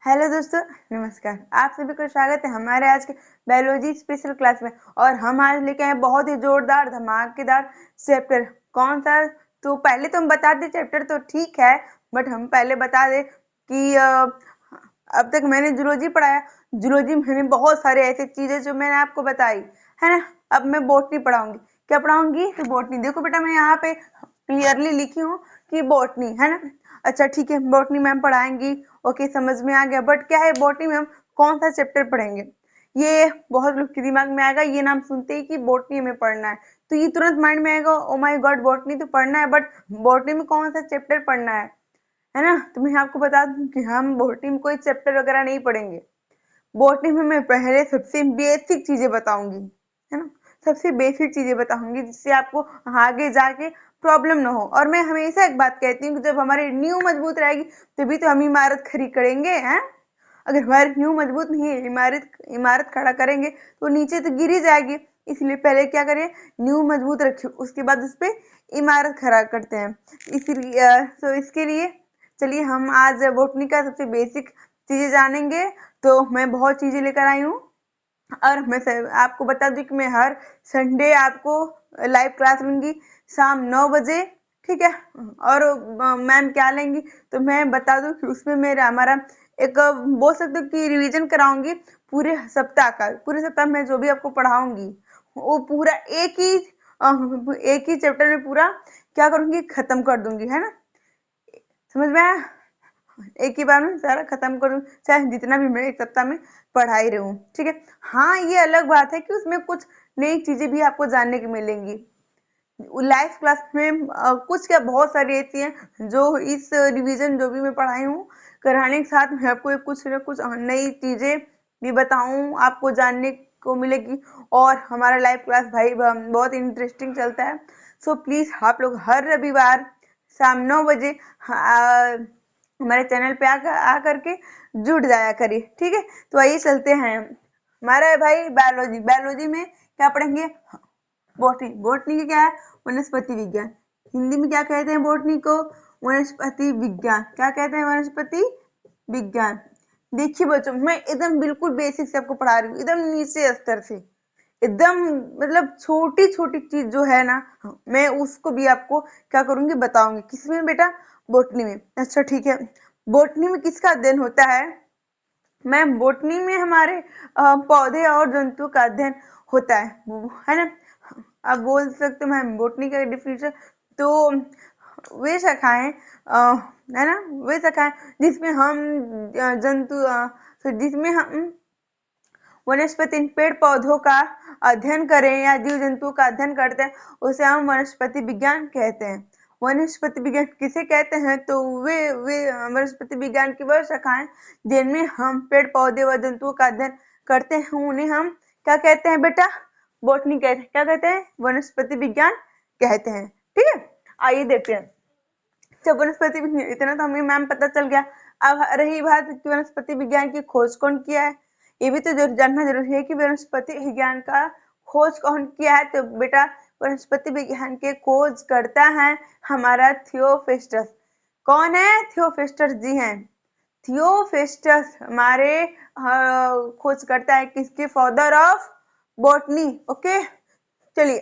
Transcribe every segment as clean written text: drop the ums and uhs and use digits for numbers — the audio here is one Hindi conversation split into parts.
हेलो दोस्तों, नमस्कार। आप सभी को स्वागत है हमारे आज के बायोलॉजी स्पेशल क्लास में। और हम आज लेके आए बहुत ही जोरदार धमाकेदार चैप्टर। कौन सा? तो पहले तो हम बता दें, चैप्टर तो ठीक है, बट हम पहले बता दें कि अब तक मैंने जूलॉजी पढ़ाया। जूलॉजी में मैंने बहुत सारे ऐसी चीजें जो मैंने आपको बताई है ना। अब मैं बॉटनी पढ़ाऊंगी। क्या पढ़ाऊंगी? तो बॉटनी। देखो बेटा, मैं यहाँ पे क्लियरली लिखी हूँ कि बॉटनी है ना। अच्छा ठीक है, बॉटनी मैम पढ़ाएंगी। ओके, समझ में आ गया। बट क्या है बॉटनी में हम कौन सा चैप्टर पढ़ेंगे, ये बहुत लोग के दिमाग में आएगा। ये नाम सुनते ही कि बॉटनी में पढ़ना है, तो ये तुरंत माइंड में आएगा, ओ माय गॉड बॉटनी तो पढ़ना है, बट बॉटनी में कौन सा चैप्टर पढ़ना है ना। तो मैं आपको बता दूं कि हम बॉटनी में कोई चैप्टर वगैरह नहीं पढ़ेंगे। बॉटनी में मैं पहले सबसे बेसिक चीजें बताऊंगी, है ना। सबसे बेसिक चीजें बताऊंगी जिससे आपको आगे जाके प्रॉब्लम ना हो। और मैं हमेशा एक बात कहती हूँ कि जब हमारी नींव मजबूत रहेगी तभी तो हम इमारत खड़ी करेंगे, हैं। अगर हमारी नींव मजबूत नहीं है, इमारत इमारत खड़ा करेंगे तो नीचे तो गिर ही जाएगी। इसलिए पहले क्या करें, नींव मजबूत रखिए, उसके बाद उस पे इमारत खड़ा करते हैं। इसीलिए तो इसके लिए चलिए हम आज बॉटनी का सबसे बेसिक चीजें जानेंगे। तो मैं बहुत चीजें लेकर आई हूँ। और मैं आपको बता दूं कि मैं हर संडे आपको लाइव क्लास लूंगी शाम 9 बजे, ठीक है। और मैम क्या लेंगी तो मैं बता दूं कि उसमें मेरा हमारा एक बोल सकते हो कि रिवीजन कराऊंगी पूरे सप्ताह का। पूरे सप्ताह में जो भी आपको पढ़ाऊंगी वो पूरा एक ही चैप्टर में पूरा क्या करूंगी, खत्म कर दूंगी, है ना। समझ में आया? एक ही बार में सारा खत्म करूँ, चाहे जितना भी मैं एक सप्ताह में पढ़ा ही रहूं, ठीक है। हाँ, ये अलग बात है कि उसमें कुछ नई चीजें भी आपको जानने की मिलेंगी। लाइव क्लास में कुछ क्या बहुत सारी ऐसी हैं जो इस रिवीजन जो भी मैं पढ़ाई हूँ कराने के साथ मैं आपको कुछ न कुछ नई चीजें भी बताऊं, आपको जानने को मिलेगी। और हमारा लाइव क्लास भाई बहुत इंटरेस्टिंग चलता है। सो प्लीज आप लोग हर रविवार शाम 9 बजे हमारे चैनल पे आ करके जुड़ जाया करिए, ठीक है। तो आइए चलते हैं। हमारा है भाई बायोलॉजी। बायोलॉजी में क्या पढ़ेंगे? बॉटनी। बॉटनी क्या है? वनस्पति विज्ञान। हिंदी में क्या कहते हैं बॉटनी को? वनस्पति विज्ञान। क्या कहते हैं? वनस्पति विज्ञान। देखिए बच्चों, मैं एकदम बिल्कुल बेसिक से आपको पढ़ा रही हूँ, एकदम नीचे स्तर से, एकदम मतलब छोटी छोटी चीज जो है ना, मैं उसको भी आपको क्या करूंगी, बताऊंगी। किसमें बेटा? बॉटनी में। अच्छा ठीक है, बॉटनी में किसका अध्ययन होता है? मैम बॉटनी में हमारे पौधे और जंतुओं का अध्ययन होता है ना। आप बोल सकते हो मैम बॉटनी का डिफिनेशन तो वे शाखाएं है ना, वे शाखाएं जिसमें हम जंतु जिसमें हम वनस्पति पेड़ पौधों का अध्ययन करें या जीव जंतुओं का अध्ययन करते हैं उसे हम वनस्पति विज्ञान कहते हैं। वनस्पति विज्ञान किसे कहते हैं? तो वे वनस्पति विज्ञान की वह शाखाएं जिनमें हम पेड़ पौधे व जंतुओं का अध्ययन करते हैं उन्हें हम क्या कहते हैं बेटा? बॉटनी कहते हैं। क्या कहते हैं? वनस्पति विज्ञान कहते हैं, ठीक है। आइए देखते हैं। जब वनस्पति विज्ञान, इतना तो हमें मैम पता चल गया। अब रही बात कि वनस्पति विज्ञान की खोज कौन किया है, ये भी तो जानना जरूरी है कि वनस्पति विज्ञान का खोज कौन किया है। तो बेटा वनस्पति विज्ञान के खोज करता है हमारा थियोफिस्टस। कौन है? थियोफिस्टस जी हैं। थियोफिस्टस हमारे खोज करता है किसके? Father of botany. ओके चलिए,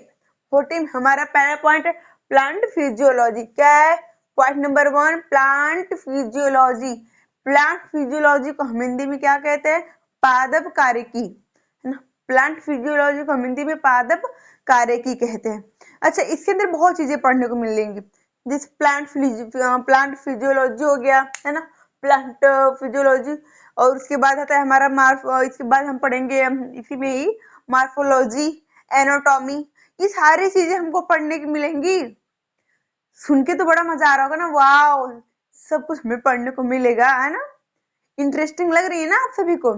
14 हमारा पहला पॉइंट है प्लांट फिजियोलॉजी। क्या है? Point number 1 plant physiology. Plant physiology को हम हिंदी में क्या कहते हैं? पादप कार्यकी, है ना। प्लांट फिजियोलॉजी को हम हिंदी में पादप कार्यकी कहते हैं। अच्छा, इसके अंदर बहुत चीजें पढ़ने को मिलेंगी। जिस प्लांट फिजियोलॉजी हो गया, है ना, प्लांट फिजियोलॉजी। और उसके बाद आता है हमारा इसके बाद हम पढ़ेंगे इसी में ही मार्फोलॉजी, एनाटॉमी। ये सारी चीजें हमको पढ़ने की मिलेंगी। सुन के तो बड़ा मजा आ रहा होगा ना, वाओ सब कुछ हमें पढ़ने को मिलेगा, है ना। इंटरेस्टिंग लग रही है ना आप सभी को?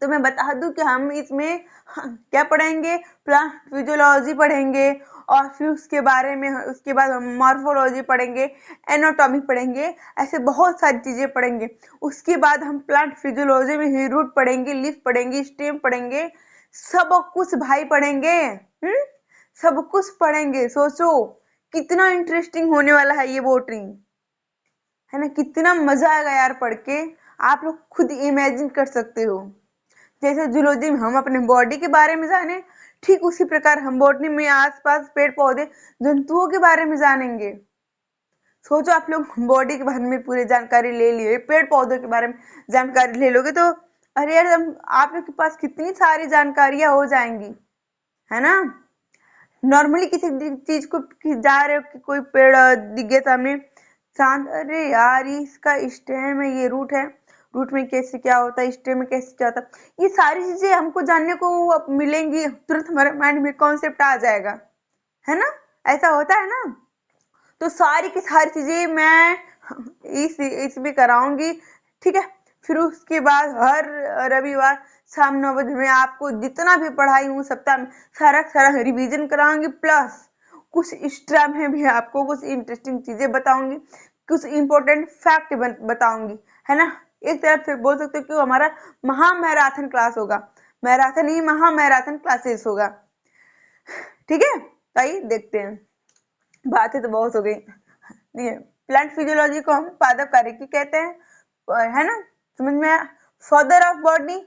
तो मैं बता दूं कि हम इसमें क्या पढ़ेंगे? प्लांट फिजियोलॉजी पढ़ेंगे। और फिर उसके बाद हम मॉर्फोलॉजी पढ़ेंगे, एनाटॉमी पढ़ेंगे, ऐसे बहुत सारी चीजें पढ़ेंगे। उसके बाद हम प्लांट फिजियोलॉजी में ही रूट पढ़ेंगे, लीफ पढ़ेंगे, स्टेम पढ़ेंगे, सब कुछ भाई पढ़ेंगे। सब कुछ पढ़ेंगे। सोचो कितना इंटरेस्टिंग होने वाला है ये बॉटनी, है ना। कितना मजा आएगा यार पढ़ के। आप लोग खुद इमेजिन कर सकते हो। जैसे जूलॉजी में हम अपने बॉडी के बारे में जाने, ठीक उसी प्रकार हम बॉटनी में आसपास पेड़ पौधे जंतुओं के बारे में जानेंगे। सोचो आप लोग बॉडी के बारे में पूरी जानकारी ले लिए, पेड़ पौधों के बारे में जानकारी ले लोगे तो अरे यार आप लोग के पास कितनी सारी जानकारियां हो जाएंगी, है ना। नॉर्मली किसी चीज को जा रहे हो कि कोई पेड़ दिख गया सामने, शांत, अरे यार इसका स्टेम में ये रूट है, रूट में कैसे क्या होता है, स्टेम में कैसे क्या होता है, ये सारी चीजें हमको जानने को मिलेंगी, तुरंत हमारे माइंड में कॉन्सेप्ट आ जाएगा, है ना। ऐसा होता है ना। तो सारी की सारी चीजें मैं इसमें कराऊंगी, ठीक है। फिर उसके बाद हर रविवार शाम 9 बजे मैं आपको जितना भी पढ़ाई हूँ सप्ताह में सारा रिवीजन कराऊंगी, प्लस कुछ एक्स्ट्रा में भी आपको कुछ इंटरेस्टिंग चीजें बताऊंगी, कुछ इंपॉर्टेंट फैक्ट बताऊंगी, है ना। एक तरफ से बोल सकते हो कि हमारा महामैराथन क्लास होगा, मैराथन ही महामैराथन क्लासेस होगा, ठीक है। तो आइए देखते हैं, बातें तो बहुत हो गई। प्लांट फिजियोलॉजी को हम पादप कार्यकी कहते हैं, है ना, समझ में आया। फादर ऑफ बॉटनी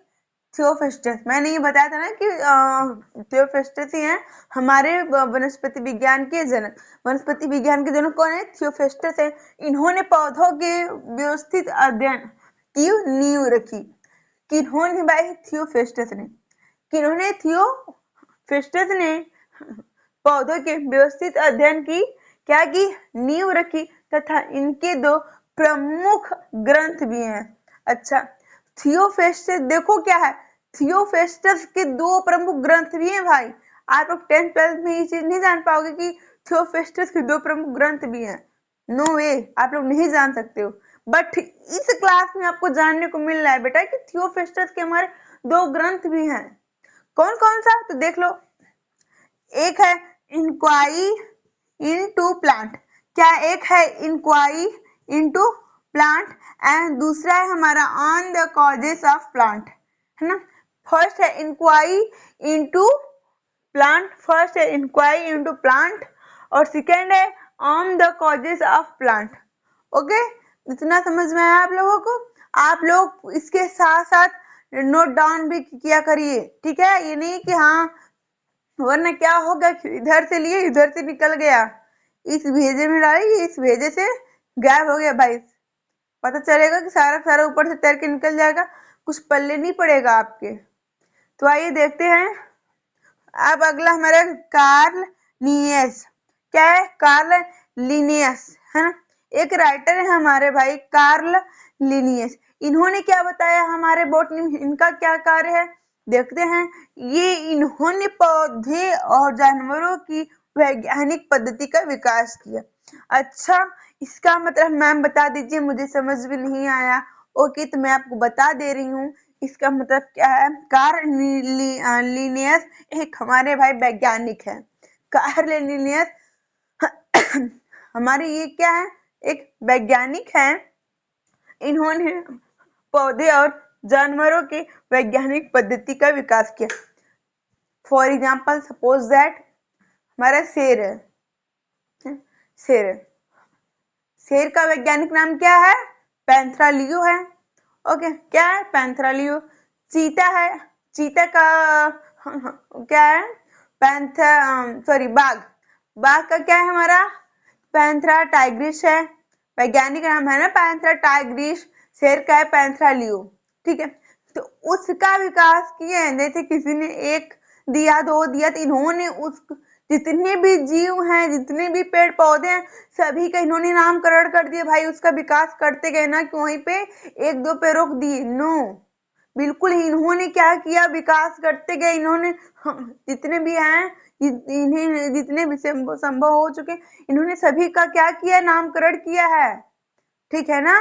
थियोफिस्टस, मैंने ये बताया था ना कि थियोफिस्टस ही हैं हमारे वनस्पति विज्ञान के जनक। वनस्पति विज्ञान के जनक कौन है? थियोफिस्टस है। इन्होंने पौधों के व्यवस्थित अध्ययन की नींव रखी। किन्होंने? भाई थियोफिस्टस ने। किन्होंने? थियोफिस्टस ने पौधों के व्यवस्थित अध्ययन की क्या की? नींव रखी, तथा इनके दो प्रमुख ग्रंथ भी हैं। अच्छा, थियोफिस्टस देखो क्या है, थियोफिस्टस के दो प्रमुख ग्रंथ भी हैं भाई। आप लोग 10th 12th में ये चीज नहीं जान पाओगे कि थियोफिस्टस के दो प्रमुख ग्रंथ भी हैं। नो वे, आप लोग नहीं जान सकते हो। बट इस क्लास में आपको जानने को मिल रहा है बेटा कि थियोफिस्टस के हमारे दो ग्रंथ भी हैं। कौन कौन सा? तो देख लो, एक है इंक्वायरी इनटू प्लांट। क्या? एक है इंक्वायरी इनटू प्लांट एंड दूसरा है हमारा on the causes of plant, है ना। फर्स्ट है इंक्वायरी इनटू प्लांट, फर्स्ट है इंक्वायरी इनटू प्लांट और सेकेंड है on the causes of plant. Okay, इतना समझ में आया आप लोगों को? आप लोग इसके साथ साथ नोट डाउन भी किया करिए, ठीक है। ये नहीं कि हाँ, वरना क्या होगा, इधर से लिए इधर से निकल गया, इस भेजे में डाली, इस भेजे से गायब हो गया भाई। पता चलेगा कि सारा सारा ऊपर से तैर के निकल जाएगा, कुछ पल्ले नहीं पड़ेगा आपके। तो आइए देखते हैं। अब अगला हमारा कार्ल लिनियस। क्या है? कार्ल लिनियस, है ना। एक राइटर है हमारे भाई कार्ल लिनियस। इन्होंने क्या बताया हमारे बॉटनी में, इनका क्या कार्य है देखते हैं। ये इन्होंने पौधे और जानवरों की वैज्ञानिक पद्धति का विकास किया। अच्छा, इसका मतलब मैम बता दीजिए, मुझे समझ में नहीं आया। ओके, तो मैं आपको बता दे रही हूँ इसका मतलब क्या है। कार्ल लिनियस एक हमारे भाई वैज्ञानिक है। कार्ल लिनियस हमारे ये क्या है, एक वैज्ञानिक है। इन्होंने पौधे और जानवरों की वैज्ञानिक पद्धति का विकास किया। फॉर एग्जाम्पल, सपोज दैट हमारा शेर है, शेर है। शेर का वैज्ञानिक नाम क्या है? पैंथरा लियो है। ओके, क्या है? पैंथरा लियो। चीता है, चीता का क्या है? बाघ, बाघ का क्या है हमारा? पैंथरा टाइग्रिस है। वैज्ञानिक नाम है ना पैंथरा टाइग्रिस। शेर का है पैंथरा लियो, ठीक है। तो उसका विकास किए हैं, जैसे किसी ने एक दिया, दो दिया, तो इन्होंने उस जितने भी जीव हैं, जितने भी पेड़ पौधे हैं, सभी का इन्होंने नामकरण कर दिया भाई। उसका विकास करते गए ना कि वहीं पे एक दो पे रोक दिए, नो, बिल्कुल इन्होंने क्या किया, विकास करते गए। इन्होंने जितने भी हैं, इन्हें जितने भी संभव हो चुके, इन्होंने सभी का क्या किया? नामकरण किया है, ठीक है ना।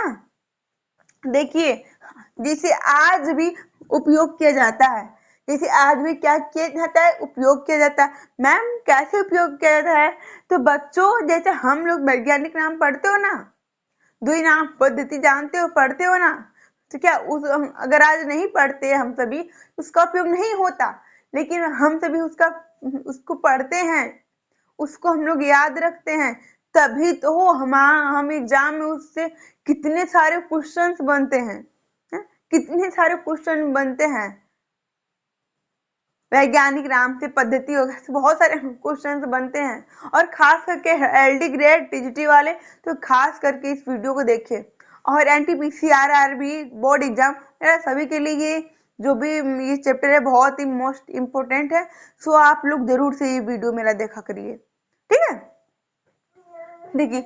देखिए, जिसे आज भी उपयोग किया जाता है, जैसे आज भी क्या किया जाता है? उपयोग किया जाता है। मैम कैसे उपयोग किया जाता है? तो बच्चों, जैसे हम लोग वैज्ञानिक नाम पढ़ते हो ना, दुई नाम पद्धति जानते हो, पढ़ते हो ना, तो क्या अगर आज नहीं पढ़ते हम सभी, उसका उपयोग नहीं होता, लेकिन हम सभी उसको पढ़ते हैं, उसको हम लोग याद रखते हैं, तभी तो हम एग्जाम में उससे कितने सारे क्वेश्चंस बनते हैं, कितने सारे क्वेश्चन बनते हैं, वैज्ञानिक नाम से पद्धति वगैरह बहुत सारे क्वेश्चन बनते हैं। और खास करके एलडी ग्रेड टीजीटी वाले तो खास करके इस वीडियो को देखिए। और एनटीपीसी आरआरबी बोर्ड एग्जाम मेरा सभी के लिए ये जो भी ये चैप्टर है बहुत ही मोस्ट इम्पोर्टेंट है। सो आप लोग जरूर से ये वीडियो मेरा देखा करिए, ठीक है। देखिए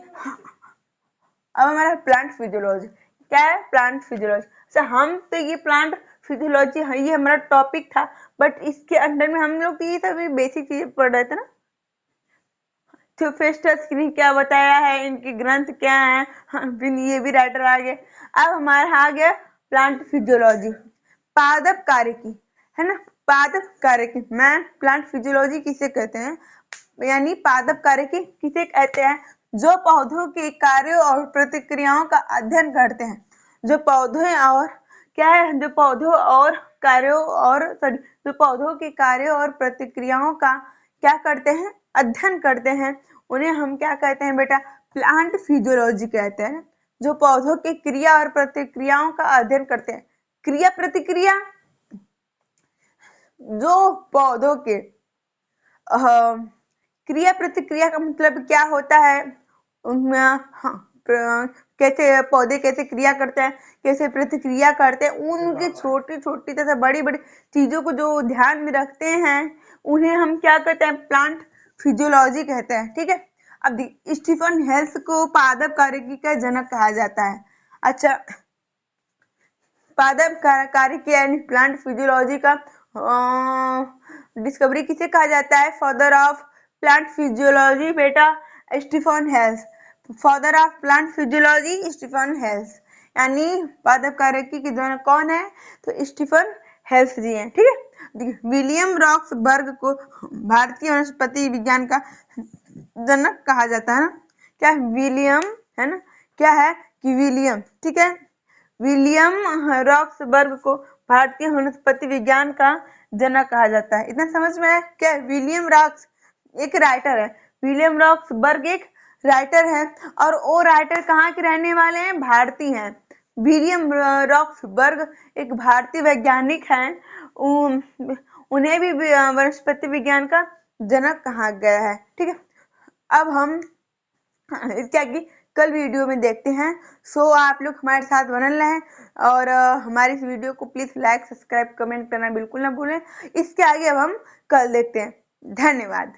अब हमारा प्लांट फिजियोलॉजी क्या है, प्लांट फिजियोलॉजी से हम तो ये प्लांट फिजियोलॉजी है, ये हमारा टॉपिक था, बट इसके अंडर में हम लोग ये सभी बेसिक चीजें पढ़ रहे थे ना। तो फेस्टस ने क्या बताया है, इनके ग्रंथ क्या है, फिर ये भी राइटर आ गए। अब हमारा आ गया प्लांट फिजियोलॉजी, पादप कार्यकी है ना। पादप कार्यकी मैं प्लांट फिजियोलॉजी किसे कहते हैं, यानी पादप कार्यकी किसे कहते हैं, जो पौधों के कार्यों और प्रतिक्रियाओं का अध्ययन करते हैं। जो पौधे और क्या है, जो पौधों और कार्यों और सॉरी जो पौधों के कार्यों और प्रतिक्रियाओं का क्या करते हैं, अध्ययन करते हैं, उन्हें हम क्या कहते हैं बेटा, प्लांट फिजियोलॉजी कहते हैं। जो पौधों के क्रिया और प्रतिक्रियाओं का अध्ययन करते हैं। क्रिया प्रतिक्रिया, जो पौधों के क्रिया प्रतिक्रिया का मतलब क्या होता है, उनमें कैसे पौधे कैसे क्रिया करते हैं, कैसे प्रतिक्रिया करते हैं, उनकी छोटी छोटी तथा बड़ी बड़ी चीजों को जो ध्यान में रखते हैं, उन्हें हम क्या कहते हैं, प्लांट फिजियोलॉजी कहते हैं, ठीक है। अब स्टीफन हेल्स को पादप कार्यकी का जनक कहा जाता है। अच्छा, पादप कार्यकी यानी प्लांट फिजियोलॉजी का डिस्कवरी किसे कहा जाता है, फादर ऑफ प्लांट फिजियोलॉजी बेटा Stephen Hales. Father of plant physiology Stephen Hales, यानी पादप कार्यकी के जनक कौन है, तो स्टीफन हेल्स जी हैं, ठीक है। विलियम रॉक्सबर्ग को भारतीय वनस्पति विज्ञान का जनक कहा जाता है ना। क्या विलियम है ना, क्या है कि विलियम, ठीक है। विलियम रॉक्सबर्ग को भारतीय वनस्पति विज्ञान का जनक कहा जाता है। इतना समझ में है क्या, विलियम रॉक्स एक राइटर है, विलियम रॉक्सबर्ग एक राइटर है, और वो राइटर कहाँ के रहने वाले हैं, भारतीय हैं। विलियम रॉक्सबर्ग एक भारतीय वैज्ञानिक हैं, उन्हें भी वनस्पति विज्ञान का जनक कहा गया है, ठीक है। अब हम क्या कि कल वीडियो में देखते हैं। सो आप लोग हमारे साथ बनल रहें, और हमारी इस वीडियो को प्लीज लाइक सब्सक्राइब कमेंट करना बिल्कुल ना भूलें। इसके आगे अब हम कल देखते हैं। धन्यवाद।